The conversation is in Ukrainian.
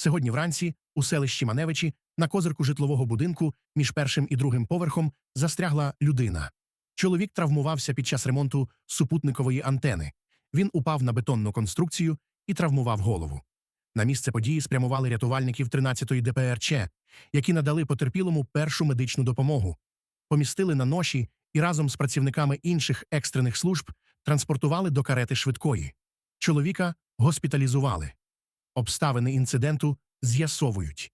Сьогодні вранці у селищі Маневичі на козирку житлового будинку між першим і другим поверхом застрягла людина. Чоловік травмувався під час ремонту супутникової антени. Він упав на бетонну конструкцію і травмував голову. На місце події спрямували рятувальників 13-ї ДПРЧ, які надали потерпілому першу медичну допомогу. Помістили на ноші і разом з працівниками інших екстрених служб транспортували до карети швидкої. Чоловіка госпіталізували. Обставини інциденту з'ясовують.